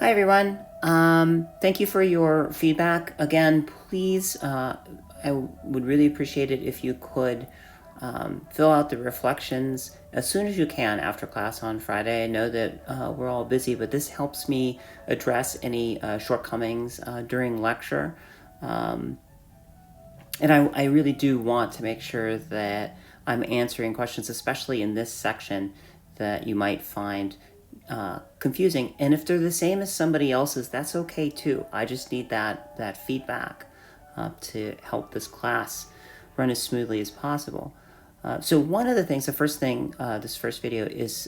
Hi, everyone. Thank you for your feedback. Again, please, I would really appreciate it if you could fill out the reflections as soon as you can after class on Friday. I know that we're all busy, but this helps me address any shortcomings during lecture. And I really do want to make sure that I'm answering questions, especially in this section that you might find confusing. And if they're the same as somebody else's, that's okay too. I just need that feedback to help this class run as smoothly as possible. So one of the things, the first thing, this first video is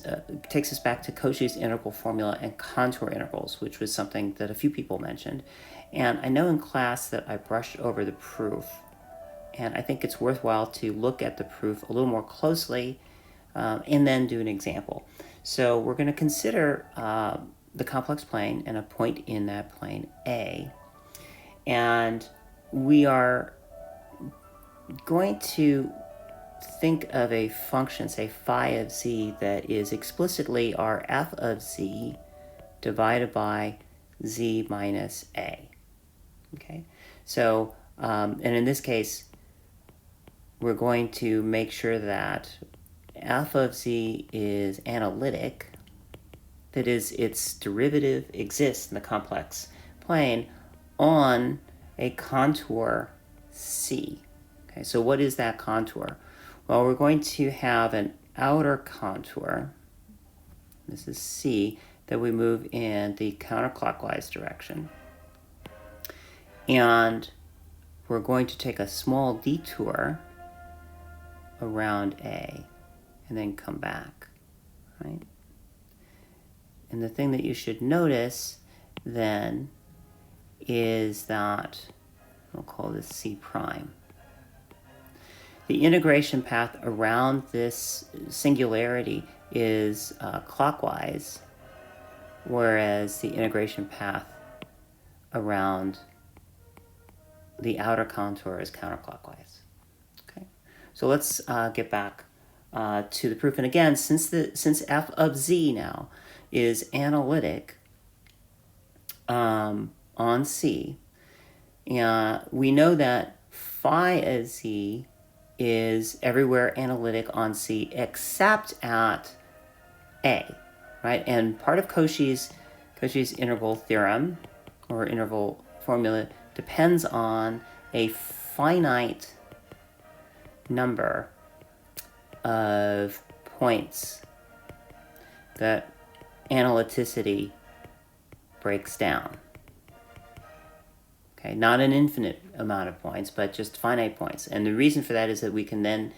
takes us back to Cauchy's integral formula and contour integrals, which was something that a few people mentioned. And I know in class that I brushed over the proof, and I think it's worthwhile to look at the proof a little more closely and then do an example. So we're going to consider the complex plane and a point in that plane A. And we are going to think of a function, say phi of z, that is explicitly our f of z divided by z minus a. Okay, so, and in this case, we're going to make sure that f of z is analytic, that is, its derivative exists in the complex plane on a contour C. Okay, so what is that contour? Well, we're going to have an outer contour, this is C, that we move in the counterclockwise direction. And we're going to take a small detour around A and then come back, right? And the thing that you should notice then is that, we'll call this C prime. The integration path around this singularity is clockwise, whereas the integration path around the outer contour is counterclockwise. Okay, so let's get back to the proof. And again, since f of z now is analytic on C, we know that phi of z is everywhere analytic on C except at A, right? And part of Cauchy's integral theorem or interval formula depends on a finite number of points that analyticity breaks down. Okay, not an infinite amount of points, but just finite points. And the reason for that is that we can then,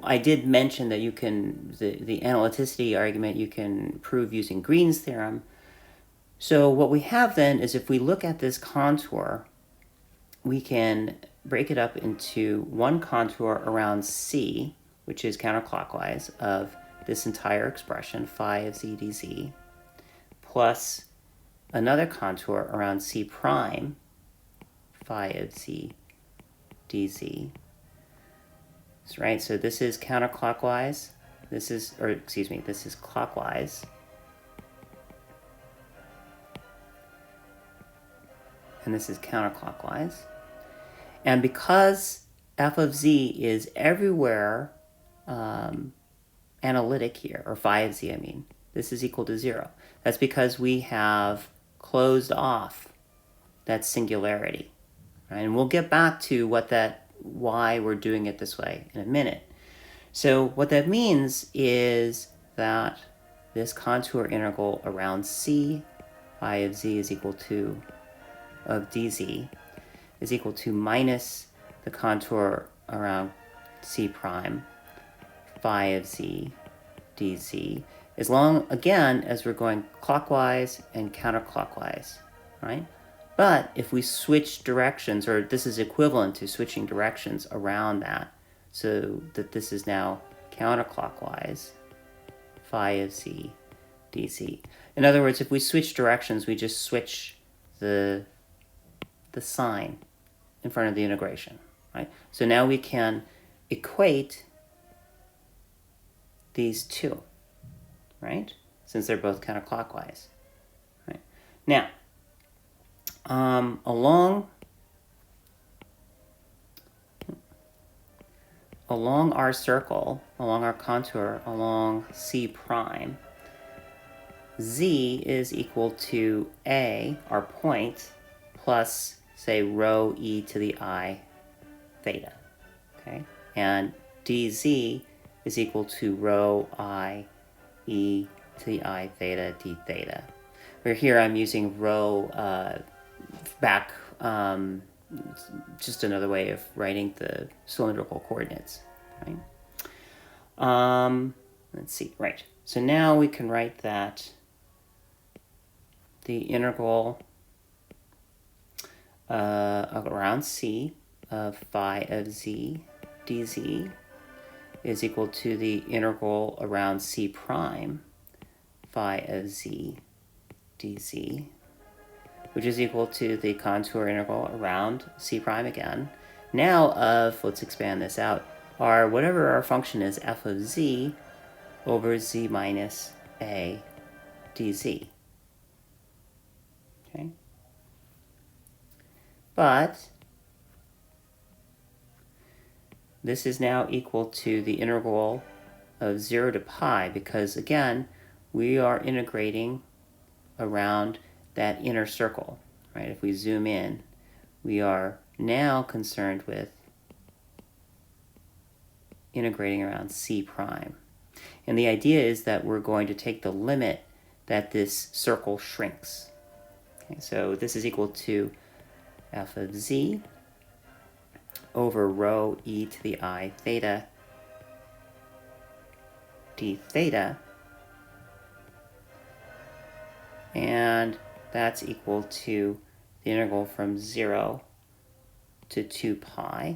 I did mention that you can, the analyticity argument you can prove using Green's theorem. So what we have then is, if we look at this contour, we can break it up into one contour around C, which is counterclockwise of this entire expression, phi of z dz, plus another contour around C prime, phi of z dz. That's right, so this is counterclockwise, this is clockwise. And this is counterclockwise. And because f of z is everywhere analytic here, or phi of z, I mean, this is equal to 0. That's because we have closed off that singularity. Right? And we'll get back to why we're doing it this way in a minute. So what that means is that this contour integral around C, phi of z is equal to, of dz, is equal to minus the contour around C prime, phi of z dz, as long, again, as we're going clockwise and counterclockwise, right? But if we switch directions, or this is equivalent to switching directions around that, so that this is now counterclockwise, phi of z dz. In other words, if we switch directions, we just switch the sign in front of the integration, right? So now we can equate these two, right? Since they're both counterclockwise, right? Now, along our circle, along our contour, along C prime, Z is equal to A, our point, plus, say, rho e to the I theta, okay? And dz is equal to rho I e to the I theta d theta. Where here I'm using rho back, just another way of writing the cylindrical coordinates, right? Let's see, right. So now we can write that the integral around C of phi of z dz is equal to the integral around C prime phi of z dz, which is equal to the contour integral around C prime again. Now of, let's expand this out, are whatever our function is, f of z over z minus a dz. Okay? But this is now equal to the integral of 0 to pi because, again, we are integrating around that inner circle, right? If we zoom in, we are now concerned with integrating around C prime. And the idea is that we're going to take the limit that this circle shrinks. Okay, so this is equal to f of z over rho e to the I theta d theta, and that's equal to the integral from 0 to 2 pi.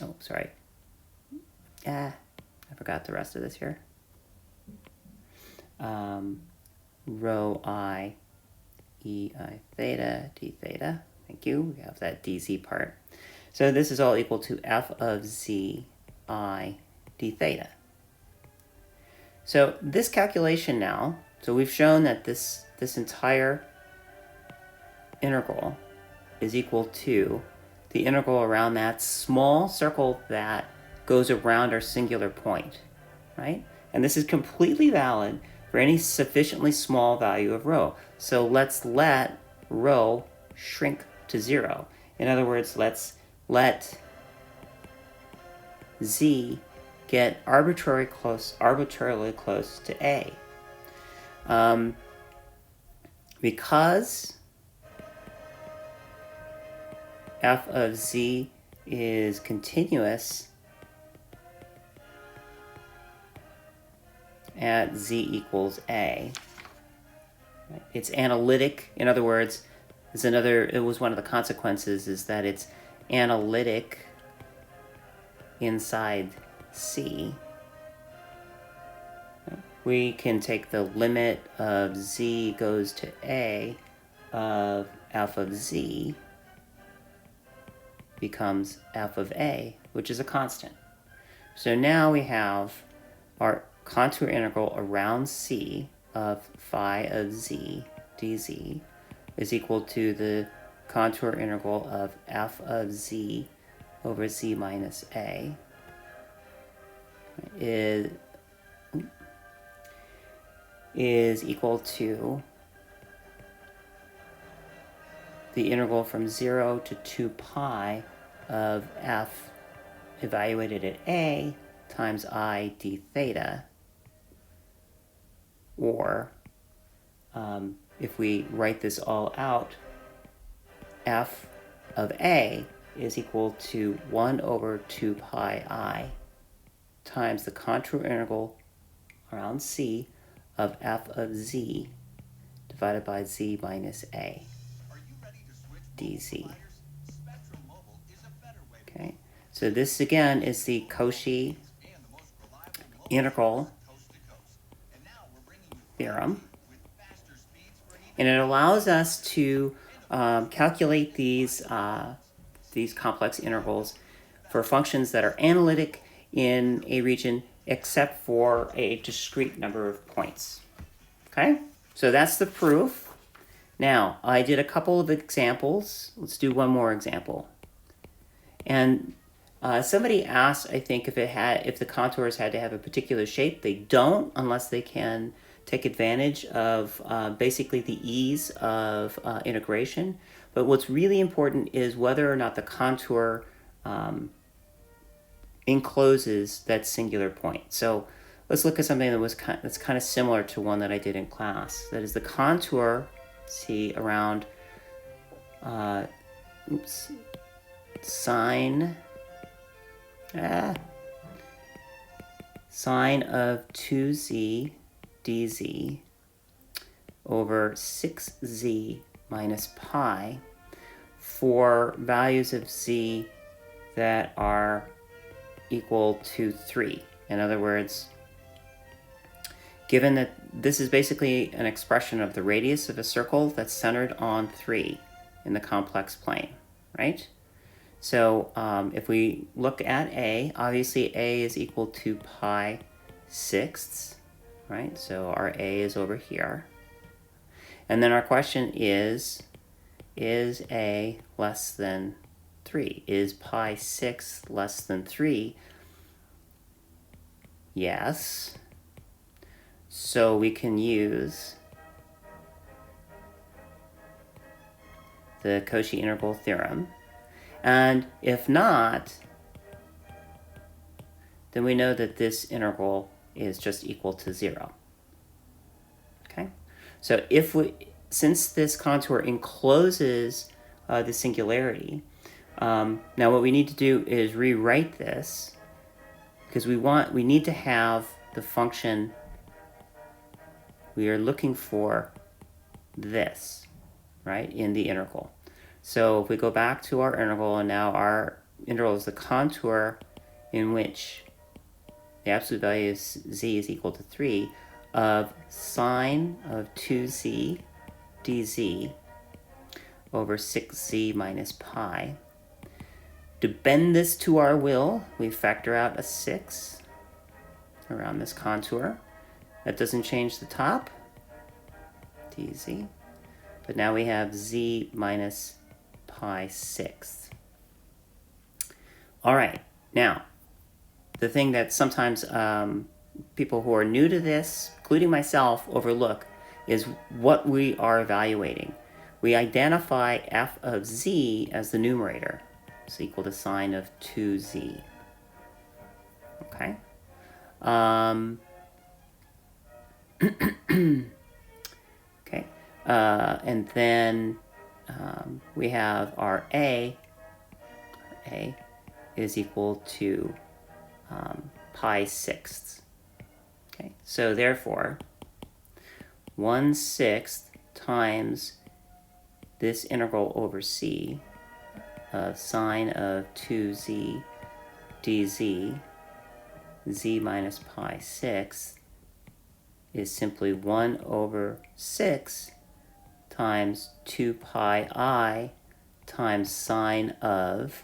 Oh, sorry. I forgot the rest of this here. Rho I e I theta d theta. Thank you. We have that dz part. So this is all equal to f of z I d theta. So this calculation now, so we've shown that this entire integral is equal to the integral around that small circle that goes around our singular point, right? And this is completely valid for any sufficiently small value of rho. So let's let rho shrink to 0. In other words, let's let z get arbitrarily close to A. Because f of z is continuous at z equals A. It's analytic. In other words, it was one of the consequences is that it's analytic inside C. We can take the limit of z goes to A of f of z becomes f of A, which is a constant. So now we have our contour integral around C of phi of z dz is equal to the contour integral of f of z over z minus A is equal to the integral from 0 to 2 pi of f evaluated at A times I d theta, or if we write this all out, f of A is equal to 1 over 2 pi I times the contour integral around C of f of z divided by z minus A dz. Okay, so this again is the Cauchy integral theorem, and it allows us to calculate these complex integrals for functions that are analytic in a region except for a discrete number of points. Okay? So that's the proof. Now, I did a couple of examples. Let's do one more example. And somebody asked, I think, if the contours had to have a particular shape. They don't, unless they can take advantage of basically the ease of integration. But what's really important is whether or not the contour encloses that singular point. So let's look at something that's kind of similar to one that I did in class. That is the contour, see, around sine of 2z dz over 6z minus pi for values of z that are equal to 3. In other words, given that this is basically an expression of the radius of a circle that's centered on 3 in the complex plane, right? So if we look at A, obviously A is equal to pi sixths, right? So our A is over here. And then our question is A less than 3? Is pi sixths less than 3? Yes. So we can use the Cauchy integral theorem. And if not, then we know that this integral is just equal to 0. Okay? So since this contour encloses the singularity, now what we need to do is rewrite this, because we need to have the function we are looking for, this, right, in the integral. So if we go back to our integral, and now our integral is the contour in which the absolute value is z is equal to 3 of sine of 2z dz over 6z minus pi. To bend this to our will, we factor out a 6 around this contour. That doesn't change the top, dz. But now we have z minus pi sixth. All right, now, the thing that sometimes people who are new to this, including myself, overlook is what we are evaluating. We identify f of z as the numerator. It's equal to sine of 2z. Okay? Okay, and then we have our A. Our A is equal to pi sixths. Okay, so therefore, 1/6 times this integral over c of sine of 2z dz z minus pi sixths is simply 1/6 times 2 pi I times sine of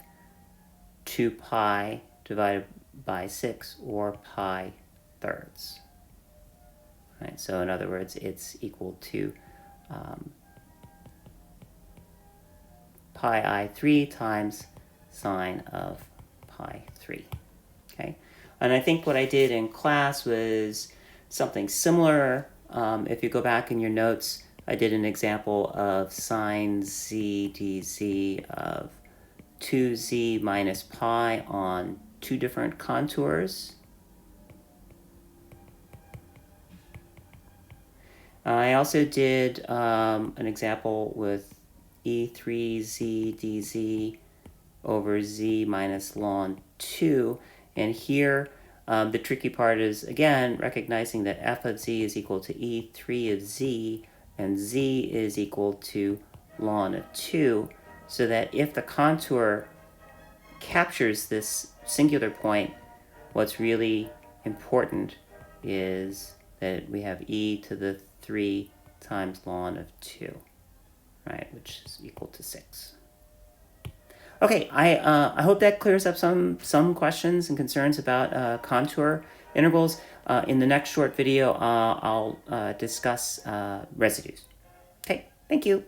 2 pi divided by 6, or pi thirds. Right, so in other words, it's equal to pi I 3 times sine of pi 3. Okay, and I think what I did in class was something similar. If you go back in your notes, I did an example of sine z dz of 2z minus pi on 2 different contours. I also did an example with e3z dz over z minus ln 2, and here the tricky part is, again, recognizing that f of z is equal to e3 of z, and z is equal to ln of 2, so that if the contour captures this singular point, what's really important is that we have e to the 3 times ln of 2, right, which is equal to 6. Okay, I hope that clears up some questions and concerns about contour integrals. In the next short video, I'll discuss residues. Okay, thank you.